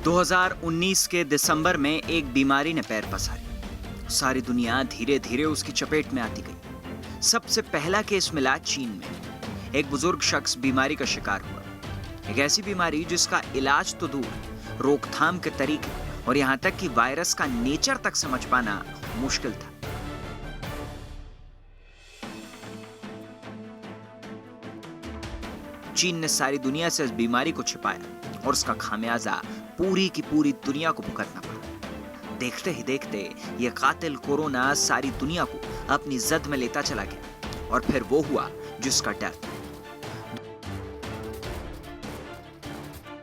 2019 के दिसंबर में एक बीमारी ने पैर पसारी। सारी दुनिया धीरे धीरे उसकी चपेट में आती गई। सबसे पहला केस मिला चीन में। एक बुजुर्ग शख्स बीमारी का शिकार हुआ। एक ऐसी बीमारी जिसका इलाज तो दूर, रोकथाम के तरीके और यहां तक कि वायरस का नेचर तक समझ पाना मुश्किल था। चीन ने सारी दुनिया से इस बीमारी को छिपाया और उसका खामियाजा पूरी की पूरी दुनिया को भुगतना पड़ा। देखते ही देखते यह कातिल कोरोना सारी दुनिया को अपनी जद में लेता चला गया और फिर वो हुआ जिसका डर।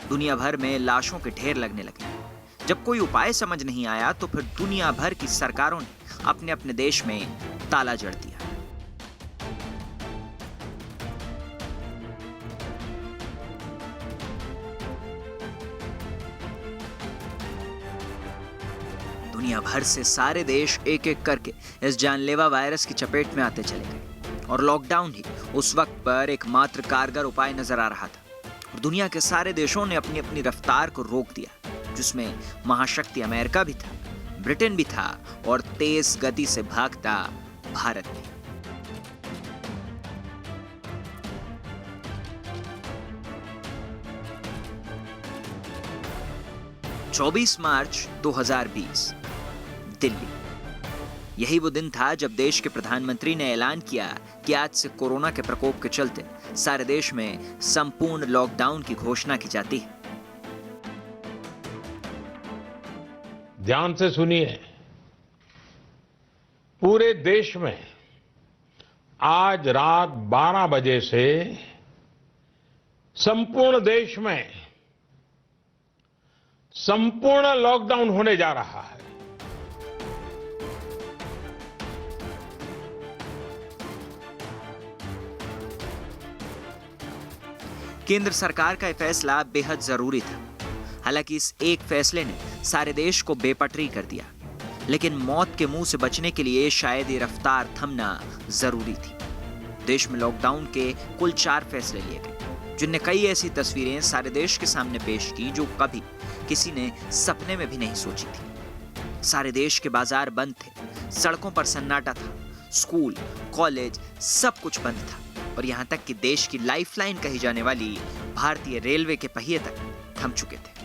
दुनिया भर में लाशों के ढेर लगने लगे। जब कोई उपाय समझ नहीं आया तो फिर दुनिया भर की सरकारों ने अपने अपने देश में ताला जड़ दिया। दुनिया भर से सारे देश एक एक करके इस जानलेवा वायरस की चपेट में आते चले गए और लॉकडाउन ही उस वक्त पर एकमात्र कारगर उपाय नजर आ रहा था। और दुनिया के सारे देशों ने अपनी अपनी रफ्तार को रोक दिया, जिसमें महाशक्ति अमेरिका भी था, ब्रिटेन भी था और तेज गति से भागता भारत भी। चौबीस मार्च 2020 दिल्ली। यही वो दिन था जब देश के प्रधानमंत्री ने ऐलान किया कि आज से कोरोना के प्रकोप के चलते सारे देश में संपूर्ण लॉकडाउन की घोषणा की जाती है। ध्यान से सुनिए, पूरे देश में आज रात 12 बजे से संपूर्ण देश में संपूर्ण लॉकडाउन होने जा रहा है। केंद्र सरकार का यह फैसला बेहद जरूरी था। हालांकि इस एक फैसले ने सारे देश को बेपटरी कर दिया, लेकिन मौत के मुंह से बचने के लिए शायद ये रफ्तार थमना जरूरी थी। देश में लॉकडाउन के कुल 4 फैसले लिए गए, जिनने कई ऐसी तस्वीरें सारे देश के सामने पेश की जो कभी किसी ने सपने में भी नहीं सोची थी। सारे देश के बाजार बंद थे, सड़कों पर सन्नाटा था, स्कूल, कॉलेज सब कुछ बंद था और यहां तक कि देश की लाइफलाइन कही जाने वाली भारतीय रेलवे के पहिए तक थम चुके थे।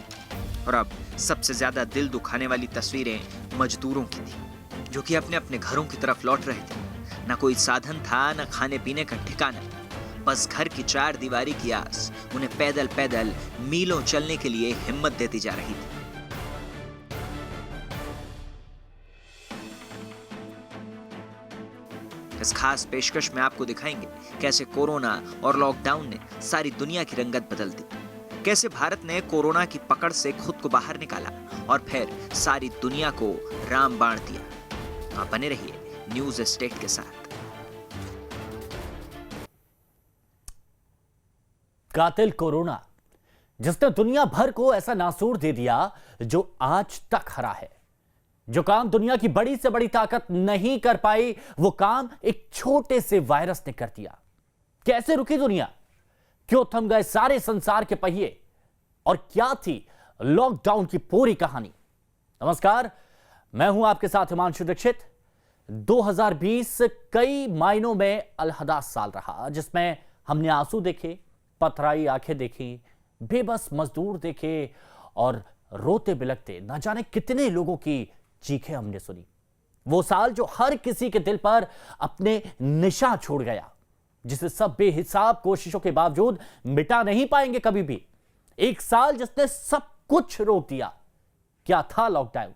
और अब सबसे ज्यादा दिल दुखाने वाली तस्वीरें मजदूरों की थी, जो कि अपने अपने घरों की तरफ लौट रहे थे। ना कोई साधन था, ना खाने पीने का ठिकाना, बस घर की 4 दीवारी की आस उन्हें पैदल पैदल मीलों चलने के लिए हिम्मत देती जा रही थी। इस खास पेशकश में आपको दिखाएंगे कैसे कोरोना और लॉकडाउन ने सारी दुनिया की रंगत बदल दी, कैसे भारत ने कोरोना की पकड़ से खुद को बाहर निकाला और फिर सारी दुनिया को रामबाण दिया। आप बने रहिए न्यूज स्टेट के साथ। कातिल कोरोना, जिसने दुनिया भर को ऐसा नासूर दे दिया जो आज तक हरा है। जो काम दुनिया की बड़ी से बड़ी ताकत नहीं कर पाई, वो काम एक छोटे से वायरस ने कर दिया। कैसे रुकी दुनिया? क्यों थम गए सारे संसार के पहिए? और क्या थी लॉकडाउन की पूरी कहानी? नमस्कार, मैं हूं आपके साथ हिमांशु दीक्षित। 2020 कई मायनों में अलहदा साल रहा, जिसमें हमने आंसू देखे, पथराई आंखें देखी, बेबस मजदूर देखे और रोते बिलखते न जाने कितने लोगों की चीखें हमने सुनी। वो साल जो हर किसी के दिल पर अपने निशान छोड़ गया, जिसे सब बेहिसाब कोशिशों के बावजूद मिटा नहीं पाएंगे कभी भी। एक साल जिसने सब कुछ रोक दिया। क्या था लॉकडाउन?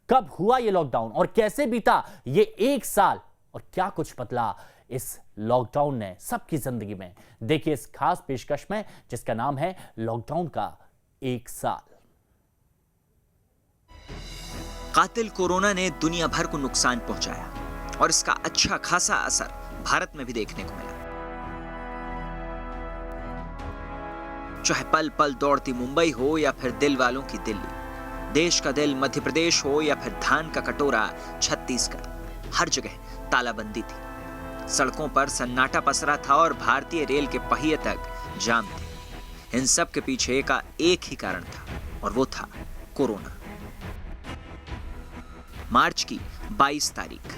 कब हुआ ये लॉकडाउन और कैसे बीता ये एक साल? और क्या कुछ बदला इस लॉकडाउन ने सबकी जिंदगी में? देखिए इस खास पेशकश में, जिसका नाम है लॉकडाउन का एक साल। कातिल कोरोना ने दुनिया भर को नुकसान पहुंचाया और इसका अच्छा खासा असर भारत में भी देखने को मिला। चाहे पल पल दौड़ती मुंबई हो या फिर दिल वालों की दिल्ली, देश का दिल मध्य प्रदेश हो या फिर धान का कटोरा छत्तीसगढ़, हर जगह तालाबंदी थी। सड़कों पर सन्नाटा पसरा था और भारतीय रेल के पहिए तक जाम थे। इन सब के पीछे का एक ही कारण था और वो था कोरोना। मार्च की 22 तारीख,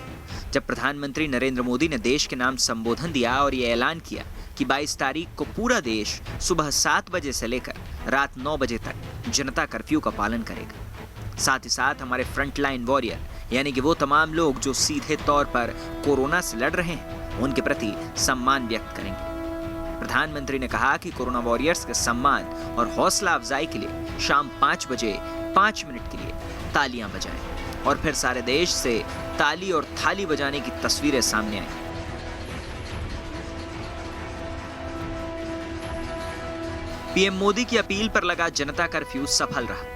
जब प्रधानमंत्री नरेंद्र मोदी ने देश के नाम संबोधन दिया और यह ऐलान किया कि 22 तारीख को पूरा देश सुबह 7 बजे से लेकर रात 9 बजे तक जनता कर्फ्यू का पालन करेगा। साथ ही साथ हमारे फ्रंटलाइन वॉरियर यानी कि वो तमाम लोग जो सीधे तौर पर कोरोना से लड़ रहे हैं, उनके प्रति सम्मान व्यक्त करेंगे। प्रधानमंत्री ने कहा कि कोरोना वॉरियर्स के सम्मान और हौसला अफजाई के लिए शाम 5 बजे 5 मिनट के लिए तालियां बजाएं और फिर सारे देश से ताली और थाली बजाने की तस्वीरें सामने आई। पीएम मोदी की अपील पर लगा जनता कर्फ्यू सफल रहा।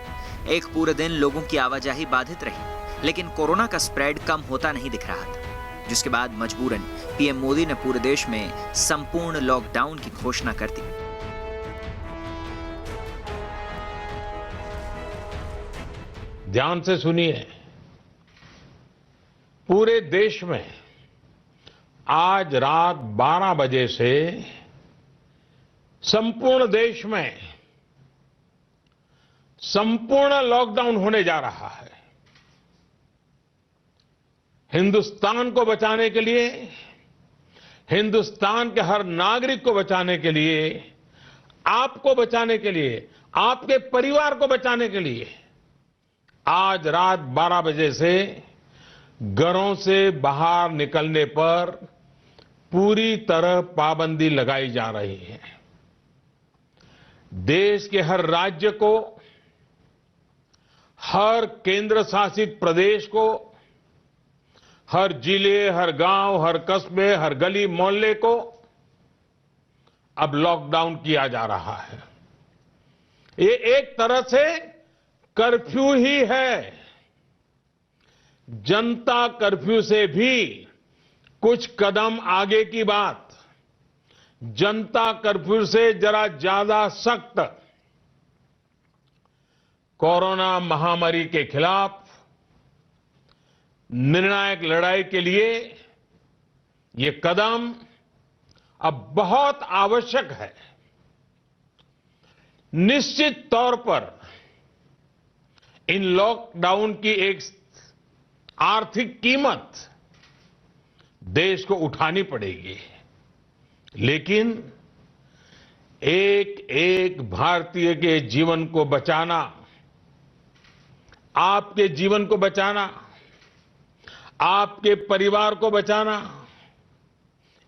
एक पूरे दिन लोगों की आवाजाही बाधित रही, लेकिन कोरोना का स्प्रेड कम होता नहीं दिख रहा था, जिसके बाद मजबूरन पीएम मोदी ने पूरे देश में संपूर्ण लॉकडाउन की घोषणा कर दी। ध्यान से सुनिए, पूरे देश में आज रात 12 बजे से संपूर्ण देश में संपूर्ण लॉकडाउन होने जा रहा है। हिंदुस्तान को बचाने के लिए, हिंदुस्तान के हर नागरिक को बचाने के लिए, आपको बचाने के लिए, आपके परिवार को बचाने के लिए आज रात 12 बजे से घरों से बाहर निकलने पर पूरी तरह पाबंदी लगाई जा रही है। देश के हर राज्य को, हर केंद्र शासित प्रदेश को, हर जिले, हर गांव, हर कस्बे, हर गली मोहल्ले को अब लॉकडाउन किया जा रहा है। ये एक तरह से कर्फ्यू ही है। जनता कर्फ्यू से भी कुछ कदम आगे की बात, जनता कर्फ्यू से जरा ज्यादा सख्त कोरोना महामारी के खिलाफ निर्णायक लड़ाई के लिए ये कदम अब बहुत आवश्यक है। निश्चित तौर पर इन लॉकडाउन की एक आर्थिक कीमत देश को उठानी पड़ेगी, लेकिन एक एक भारतीय के जीवन को बचाना, आपके जीवन को बचाना, आपके परिवार को बचाना,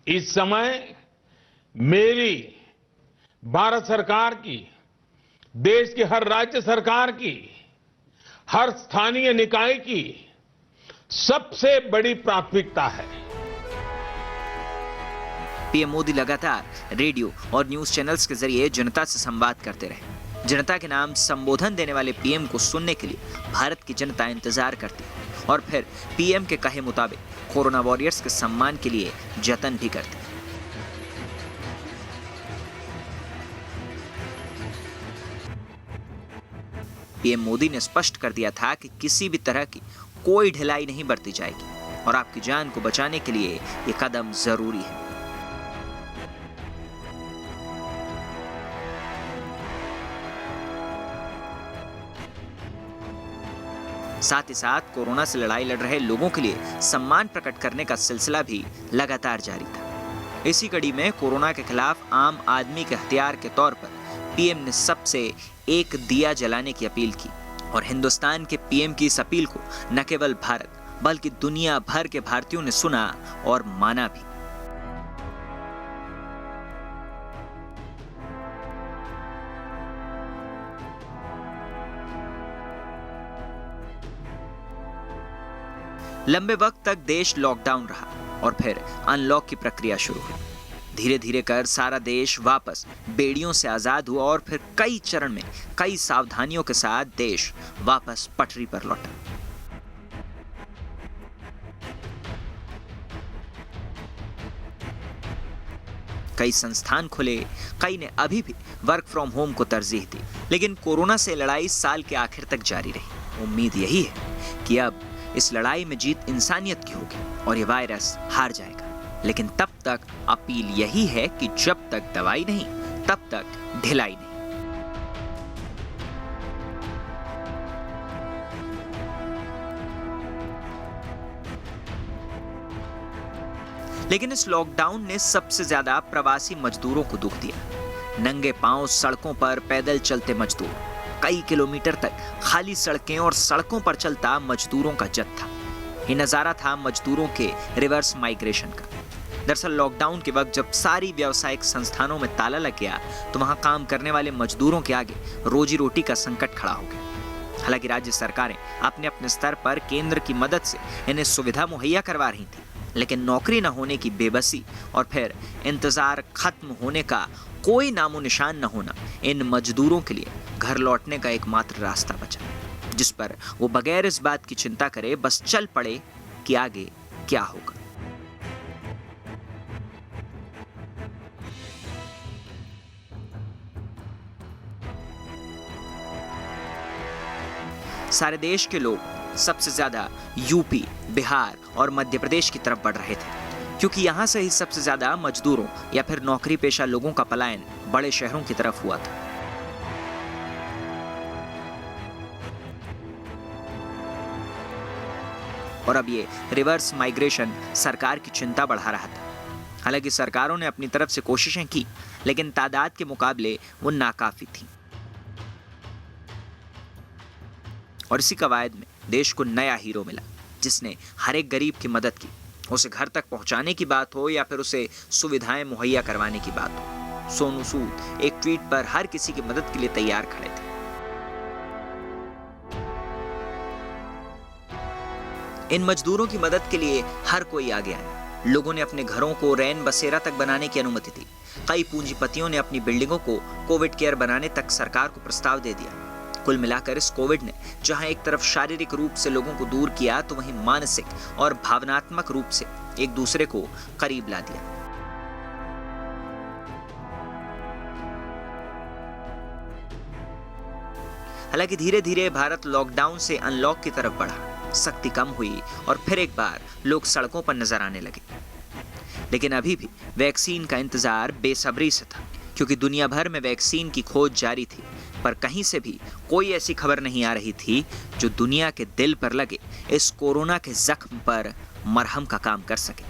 इस समय मेरी, भारत सरकार की, देश की हर राज्य सरकार की, हर स्थानीय निकाय की सबसे बड़ी प्राथमिकता है। पीएम मोदी लगातार रेडियो और न्यूज चैनल्स के जरिए जनता से संवाद करते रहे। जनता के नाम संबोधन देने वाले पीएम को सुनने के लिए भारत की जनता इंतजार करती है और फिर पीएम के कहे मुताबिक कोरोना वॉरियर्स के सम्मान के लिए जतन भी करती है। पीएम मोदी ने स्पष्ट कर दिया था कि किसी भी तरह की कोई ढिलाई नहीं बरती जाएगी और आपकी जान को बचाने के लिए ये कदम जरूरी है। साथ ही साथ कोरोना से लड़ाई लड़ रहे लोगों के लिए सम्मान प्रकट करने का सिलसिला भी लगातार जारी था। इसी कड़ी में कोरोना के खिलाफ आम आदमी के हथियार के तौर पर पीएम ने सबसे एक दिया जलाने की अपील की और हिंदुस्तान के पीएम की इस अपील को न केवल भारत बल्कि दुनिया भर के भारतीयों ने सुना और माना भी। लंबे वक्त तक देश लॉकडाउन रहा और फिर अनलॉक की प्रक्रिया शुरू हुई। धीरे धीरे कर सारा देश वापस बेड़ियों से आजाद हुआ और फिर कई चरण में कई सावधानियों के साथ देश वापस पटरी पर लौटा। कई संस्थान खुले, कई ने अभी भी वर्क फ्रॉम होम को तरजीह दी, लेकिन कोरोना से लड़ाई साल के आखिर तक जारी रही। उम्मीद यही है कि अब इस लड़ाई में जीत इंसानियत की होगी और ये वायरस हार जाएगा। लेकिन तब तक अपील यही है कि जब तक दवाई नहीं, तब तक ढिलाई नहीं। लेकिन इस लॉकडाउन ने सबसे ज्यादा प्रवासी मजदूरों को दुख दिया। नंगे पांव सड़कों पर पैदल चलते मजदूर, कई किलोमीटर तक खाली सड़कें और सड़कों पर चलता मजदूरों का जत्था। ये नजारा था मजदूरों के रिवर्स माइग्रेशन का। दरअसल लॉकडाउन के वक्त जब सारी व्यावसायिक संस्थानों में ताला लग गया तो वहां काम करने वाले मजदूरों के आगे रोजी रोटी का संकट खड़ा हो गया। हालांकि राज्य सरकारें अपने अपने स्तर पर केंद्र की मदद से इन्हें सुविधा मुहैया करवा रही थी, लेकिन नौकरी न होने की बेबसी और फिर इंतजार खत्म होने का कोई नामो निशान न होना इन मजदूरों के लिए घर लौटने का एकमात्र रास्ता बचा, जिस पर वो बगैर इस बात की चिंता करे बस चल पड़े कि आगे क्या होगा। सारे देश के लोग सबसे ज्यादा यूपी, बिहार और मध्य प्रदेश की तरफ बढ़ रहे थे, क्योंकि यहां से ही सबसे ज्यादा मजदूरों या फिर नौकरी पेशा लोगों का पलायन बड़े शहरों की तरफ हुआ था। और अब ये रिवर्स माइग्रेशन सरकार की चिंता बढ़ा रहा था। हालांकि सरकारों ने अपनी तरफ से कोशिशें की, लेकिन तादाद के मुकाबले वो नाकाफी थी। और इसी कवायद में देश को नया हीरो मिला, जिसने हर एक गरीब की मदद की, उसे घर तक पहुंचाने की बात हो या फिर उसे सुविधाएं मुहैया करवाने की बात हो। सोनू सूद एक ट्वीट पर हर किसी की मदद के लिए तैयार खड़े थे। इन मजदूरों की मदद के लिए हर कोई आगे आया। लोगों ने अपने घरों को रैन बसेरा तक बनाने की अनुमति दी। कई पूंजीपतियों ने अपनी बिल्डिंगों को कोविड केयर बनाने तक सरकार को प्रस्ताव दे दिया। कुल मिलाकर इस कोविड ने जहां एक तरफ शारीरिक रूप से लोगों को दूर किया, तो वहीं मानसिक और भावनात्मक रूप से एक दूसरे को करीब ला दिया। हालांकि धीरे धीरे भारत लॉकडाउन से अनलॉक की तरफ बढ़ा, सख्ती कम हुई और फिर एक बार लोग सड़कों पर नजर आने लगे। लेकिन अभी भी वैक्सीन का इंतजार बेसब्री से था, क्योंकि दुनिया भर में वैक्सीन की खोज जारी थी, पर कहीं से भी कोई ऐसी खबर नहीं आ रही थी जो दुनिया के दिल पर लगे इस कोरोना के जख्म पर मरहम का काम कर सके। –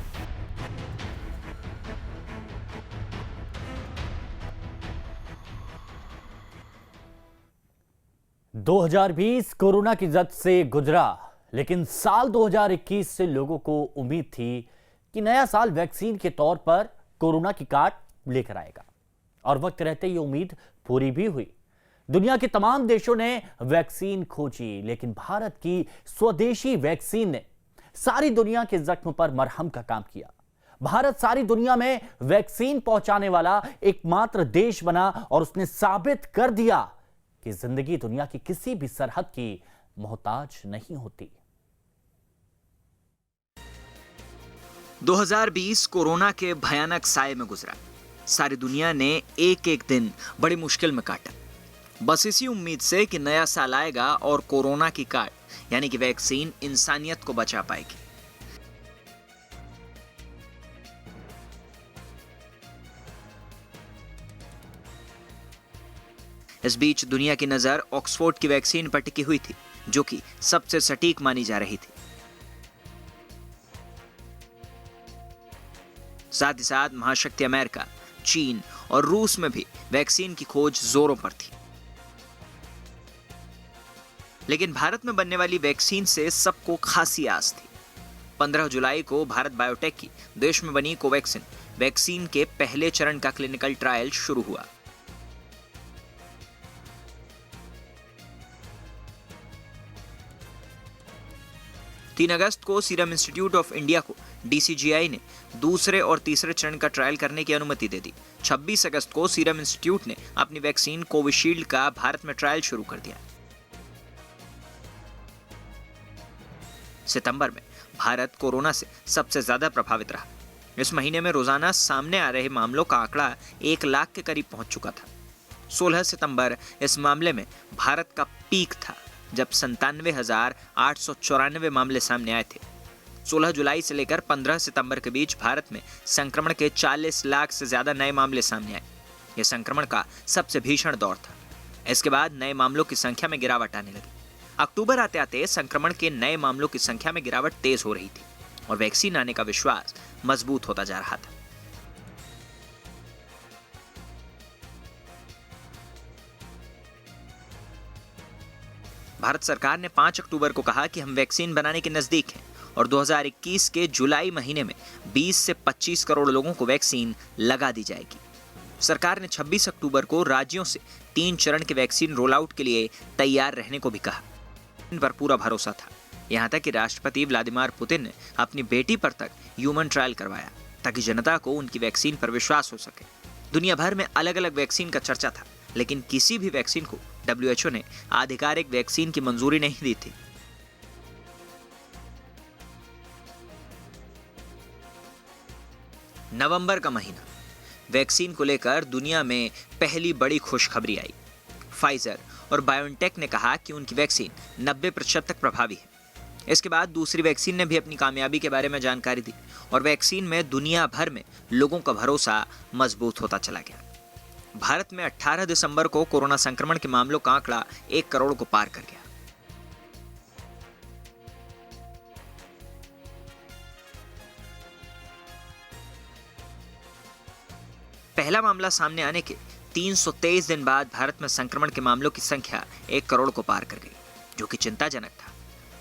2020 कोरोना की जद से गुजरा, लेकिन साल 2021 से लोगों को उम्मीद थी कि नया साल वैक्सीन के तौर पर कोरोना की काट लेकर आएगा, और वक्त रहते ये उम्मीद पूरी भी हुई। दुनिया के तमाम देशों ने वैक्सीन खोजी, लेकिन भारत की स्वदेशी वैक्सीन ने सारी दुनिया के जख्म पर मरहम का काम किया। भारत सारी दुनिया में वैक्सीन पहुंचाने वाला एकमात्र देश बना और उसने साबित कर दिया कि जिंदगी दुनिया की किसी भी सरहद की मोहताज नहीं होती। 2020 कोरोना के भयानक साए में गुजरा। सारी दुनिया ने एक एक दिन बड़ी मुश्किल में काटा, बस इसी उम्मीद से कि नया साल आएगा और कोरोना की काट यानी कि वैक्सीन इंसानियत को बचा पाएगी। इस बीच दुनिया की नजर ऑक्सफोर्ड की वैक्सीन पर टिकी हुई थी, जो कि सबसे सटीक मानी जा रही थी। साथ ही साथ महाशक्ति अमेरिका, चीन और रूस में भी वैक्सीन की खोज जोरों पर थी। लेकिन भारत में बनने वाली वैक्सीन से सबको खासी आस थी। 15 जुलाई को भारत बायोटेक की देश में बनी कोवैक्सिन वैक्सीन के पहले चरण का क्लिनिकल ट्रायल शुरू हुआ। तीन अगस्त को सीरम इंस्टीट्यूट ऑफ इंडिया को DCGI ने दूसरे और तीसरे चरण का ट्रायल करने की अनुमति दे दी। 26 अगस्त को सीरम इंस्टीट्यूट ने अपनी वैक्सीन कोविशील्ड का भारत में ट्रायल शुरू कर दिया। सितंबर में भारत कोरोना से सबसे ज्यादा प्रभावित रहा। इस महीने में रोजाना सामने आ रहे मामलों का आंकड़ा 1 लाख के करीब पहुंच चुका था। 16 सितंबर इस मामले में भारत का पीक था, जब 97,894 मामले सामने आए थे। 16 जुलाई से लेकर 15 सितंबर के बीच भारत में संक्रमण के 40 लाख से ज्यादा नए मामले सामने आए। यह संक्रमण का सबसे भीषण दौर था। इसके बाद नए मामलों की संख्या में गिरावट आने लगी। अक्टूबर आते आते संक्रमण के नए मामलों की संख्या में गिरावट तेज हो रही थी और वैक्सीन आने का विश्वास मजबूत होता जा रहा था। भारत सरकार ने 5 अक्टूबर को कहा कि हम वैक्सीन बनाने के नजदीक हैं और 2021 के जुलाई महीने में 20 से 25 करोड़ लोगों को वैक्सीन लगा दी जाएगी। सरकार ने 26 अक्टूबर को राज्यों से 3 चरण के वैक्सीन रोल आउट के लिए तैयार रहने को भी कहा। इन पर पूरा भरोसा था, यहां तक कि राष्ट्रपति व्लादिमीर पुतिन ने अपनी बेटी पर तक ह्यूमन ट्रायल करवाया ताकि जनता को उनकी वैक्सीन पर विश्वास हो सके। दुनिया भर में अलग अलग वैक्सीन का चर्चा था, लेकिन किसी भी वैक्सीन को WHO ने आधिकारिक वैक्सीन की मंजूरी नहीं दी थी। नवंबर का महीना, वैक्सीन को लेकर दुनिया में पहली बड़ी खुशखबरी आई। फाइजर और बायोनटेक ने कहा कि उनकी वैक्सीन 90% तक प्रभावी है। इसके बाद दूसरी वैक्सीन ने भी अपनी कामयाबी के बारे में जानकारी दी और वैक्सीन में दुनिया भर में लोगों का भरोसा मजबूत होता चला गया। भारत में 18 दिसंबर को कोरोना संक्रमण के मामलों का आंकड़ा 1 करोड़ को पार कर गया। पहला मामला सामने आने के 323 दिन बाद भारत में संक्रमण के मामलों की संख्या 1 करोड़ को पार कर गई, जो कि चिंताजनक था।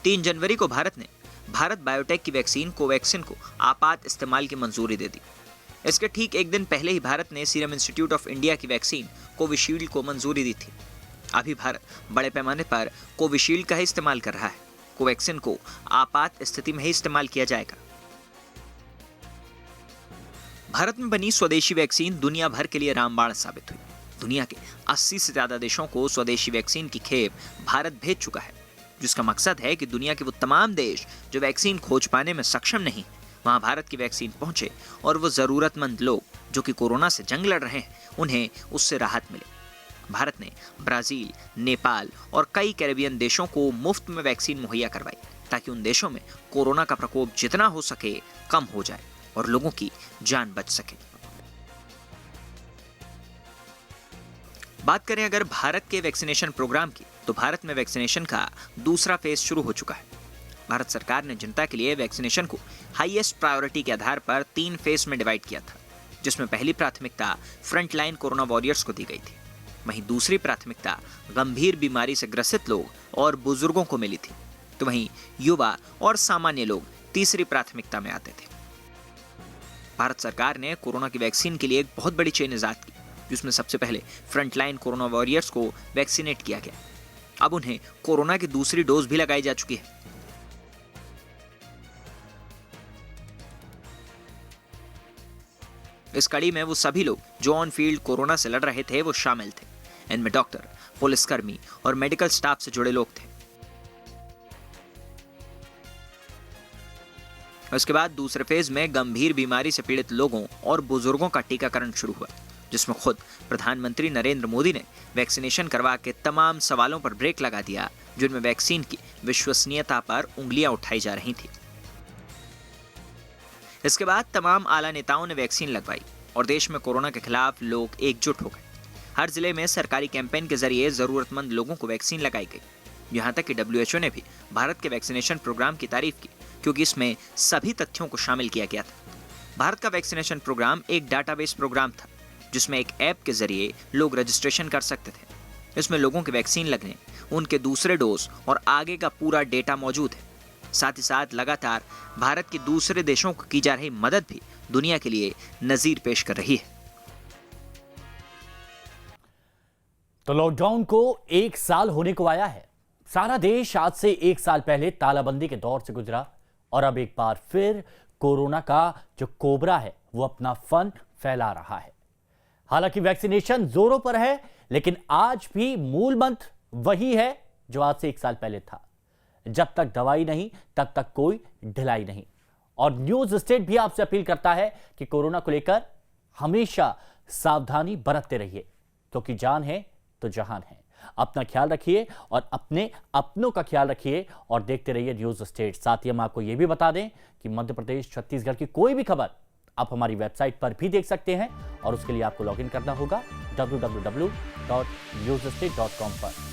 3 जनवरी को भारत ने भारत बायोटेक की वैक्सीन कोवैक्सिन को आपात इस्तेमाल की मंजूरी दे दी। इसके ठीक एक दिन पहले ही भारत ने सीरम इंस्टीट्यूट ऑफ इंडिया की वैक्सीन कोविशील्ड को मंजूरी दी थी। अभी भारत बड़े पैमाने पर कोविशील्ड का ही इस्तेमाल कर रहा है। कोवैक्सिन को आपात स्थिति में ही इस्तेमाल किया जाएगा। भारत में बनी स्वदेशी वैक्सीन दुनिया भर के लिए रामबाण साबित हुई। दुनिया के 80 से ज्यादा देशों को स्वदेशी वैक्सीन की खेप भारत भेज चुका है, जिसका मकसद है कि दुनिया के वो तमाम देश जो वैक्सीन खोज पाने में सक्षम नहीं, वहां भारत की वैक्सीन पहुंचे और वो जरूरतमंद लोग जो कि कोरोना से जंग लड़ रहे हैं, उन्हें उससे राहत मिले। भारत ने ब्राजील, नेपाल और कई कैरेबियन देशों को मुफ्त में वैक्सीन मुहैया करवाई ताकि उन देशों में कोरोना का प्रकोप जितना हो सके कम हो जाए और लोगों की जान बच सके। बात करें अगर भारत के वैक्सीनेशन प्रोग्राम की, तो भारत में वैक्सीनेशन का दूसरा फेज शुरू हो चुका है। भारत सरकार ने जनता के लिए वैक्सीनेशन को हाईएस्ट प्रायोरिटी के आधार पर 3 फेज में डिवाइड किया था, जिसमें पहली प्राथमिकता फ्रंटलाइन कोरोना वॉरियर्स को दी गई थी। वहीं दूसरी प्राथमिकता गंभीर बीमारी से ग्रसित लोग और बुजुर्गों को मिली थी, तो वहीं युवा और सामान्य लोग तीसरी प्राथमिकता में आते थे। भारत सरकार ने कोरोना की वैक्सीन के लिए एक बहुत बड़ी चेन इजाद की, जिसमें सबसे पहले फ्रंटलाइन कोरोना वॉरियर्स को वैक्सीनेट किया गया। अब उन्हें कोरोना की दूसरी डोज भी लगाई जा चुकी है। इस कड़ी में वो सभी लोग जो ऑन फील्ड कोरोना से लड़ रहे थे वो शामिल थे। इनमें डॉक्टर, पुलिसकर्मी और मेडिकल स्टाफ से जुड़े लोग थे। उसके बाद दूसरे फेज में गंभीर बीमारी से पीड़ित लोगों और बुजुर्गों का टीकाकरण शुरू हुआ, जिसमें खुद प्रधानमंत्री नरेंद्र मोदी ने वैक्सीनेशन करवा के तमाम सवालों पर ब्रेक लगा दिया, जिनमें वैक्सीन की विश्वसनीयता पर उंगलियां उठाई जा रही थी। इसके बाद तमाम आला नेताओं ने वैक्सीन लगवाई और देश में कोरोना के खिलाफ लोग एकजुट हो गए। हर जिले में सरकारी कैंपेन के जरिए जरूरतमंद लोगों को वैक्सीन लगाई गई। यहां तक कि WHO ने भी भारत के वैक्सीनेशन प्रोग्राम की तारीफ की, क्योंकि इसमें सभी तथ्यों को शामिल किया गया था। भारत का वैक्सीनेशन प्रोग्राम एक डाटाबेस प्रोग्राम था, जिसमें एक ऐप के जरिए लोग रजिस्ट्रेशन कर सकते थे। इसमें लोगों के वैक्सीन लगने, उनके दूसरे डोज और आगे का पूरा डेटा मौजूद है। साथ ही साथ लगातार भारत के दूसरे देशों को की जा रही मदद भी दुनिया के लिए नजीर पेश कर रही है। तो लॉकडाउन को 1 साल होने को आया है। सारा देश आज से 1 साल पहले तालाबंदी के दौर से गुजरा और अब एक बार फिर कोरोना का जो कोबरा है वो अपना फन फैला रहा है। हालांकि वैक्सीनेशन जोरों पर है, लेकिन आज भी मूल मंत्र वही है जो आज से 1 साल पहले था। जब तक दवाई नहीं तब तक कोई ढिलाई नहीं। और न्यूज स्टेट भी आपसे अपील करता है कि कोरोना को लेकर हमेशा सावधानी बरतते रहिए, क्योंकि जान है तो जहान है। अपना ख्याल रखिए और अपने अपनों का ख्याल रखिए और देखते रहिए न्यूज स्टेट। साथ ही हम आपको यह भी बता दें कि मध्य प्रदेश, छत्तीसगढ़ की कोई भी खबर आप हमारी वेबसाइट पर भी देख सकते हैं और उसके लिए आपको लॉगिन करना होगा www.newsstate.com पर।